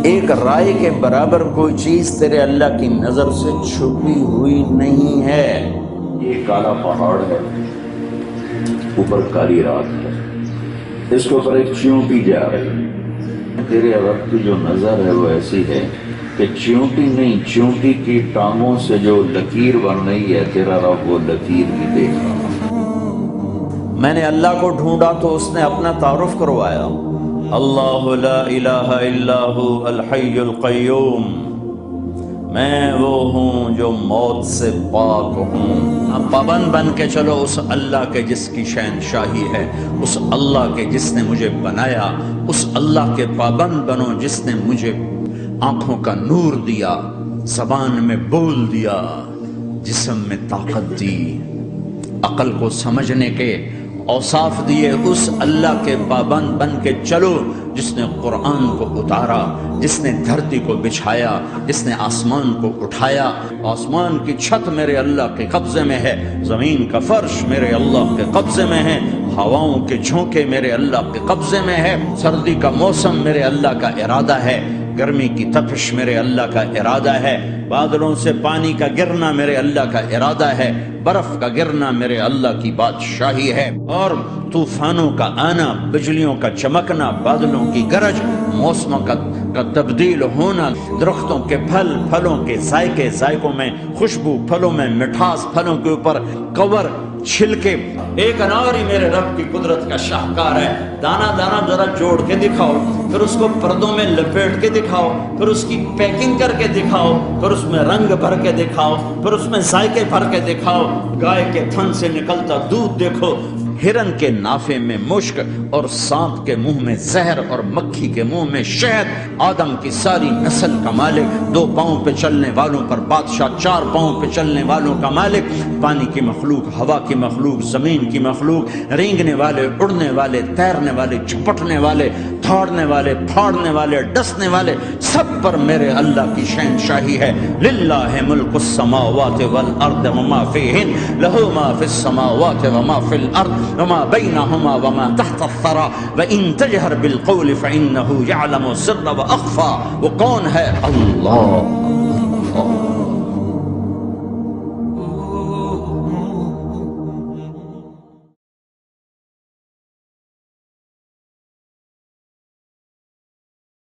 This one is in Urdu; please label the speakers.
Speaker 1: ایک رائے کے برابر کوئی چیز تیرے اللہ کی نظر سے چھپی ہوئی نہیں ہے۔ یہ کالا پہاڑ ہے، اوپر کالی رات ہے، اس کے اوپر ایک چیونٹی جا رہی ہے۔ تیرے رب کی جو نظر ہے وہ ایسی ہے کہ چیونٹی نہیں، چیونٹی کی ٹانگوں سے جو لکیر بن رہی ہے تیرا رب وہ لکیر بھی دیکھ رہا۔ میں نے اللہ کو ڈھونڈا تو اس نے اپنا تعارف کروایا، اللہ لا الہ الا ہو الحی القیوم، میں وہ ہوں جو موت سے پاک ہوں۔ اب پابند بن کے چلو اس اللہ کے جس کی شہنشاہی ہے، اس اللہ کے جس نے مجھے بنایا، اس اللہ کے پابند بنو جس نے مجھے آنکھوں کا نور دیا، زبان میں بول دیا، جسم میں طاقت دی، عقل کو سمجھنے کے اوصاف دیے۔ اس اللہ کے پابند بن کے چلو جس نے قرآن کو اتارا، جس نے دھرتی کو بچھایا، جس نے آسمان کو اٹھایا۔ آسمان کی چھت میرے اللہ کے قبضے میں ہے، زمین کا فرش میرے اللہ کے قبضے میں ہے، ہواؤں کے جھونکے میرے اللہ کے قبضے میں ہے، سردی کا موسم میرے اللہ کا ارادہ ہے، گرمی کی تپش میرے اللہ کا ارادہ ہے، بادلوں سے پانی کا گرنا میرے اللہ کا ارادہ ہے، برف کا گرنا میرے اللہ کی بادشاہی ہے، اور طوفانوں کا آنا، بجلیوں کا چمکنا، بادلوں کی گرج، موسموں کا تبدیل ہونا، درختوں کے پھل، پھلوں کے ذائقے، ذائقوں میں خوشبو، پھلوں میں مٹھاس، پھلوں کے اوپر کور، چھلکے۔ ایک انار ہی میرے رب کی قدرت کا شاہکار ہے۔ دانا دانا ذرا جوڑ کے دکھاؤ، پھر اس کو پردوں میں لپیٹ کے دکھاؤ، پھر اس کی پیکنگ کر کے دکھاؤ، پھر اس میں رنگ بھر کے دکھاؤ، پھر اس میں ذائقے بھر کے دکھاؤ۔ گائے کے تھن سے نکلتا دودھ دیکھو، ہرن کے نافے میں مشک اور سانپ کے منہ میں زہر اور مکھی کے منہ میں شہد۔ آدم کی ساری نسل کا مالک، 2 پاؤں پہ چلنے والوں پر بادشاہ، 4 پاؤں پہ چلنے والوں کا مالک، پانی کی مخلوق، ہوا کی مخلوق، زمین کی مخلوق، رینگنے والے، اڑنے والے، تیرنے والے، چپٹنے والے، دھاڑنے والے، پھاڑنے والے، ڈسنے والے، سب پر میرے اللہ کی شہنشاہی ہے۔ للہ ملک السماوات والارض وما فیہن، لہ ما فی السماوات وما فی الارض وما بینہما وما تحت الثری وان تجہر بالقول فانہ یعلم السر واخفی۔ وہ کون ہے؟ اللہ۔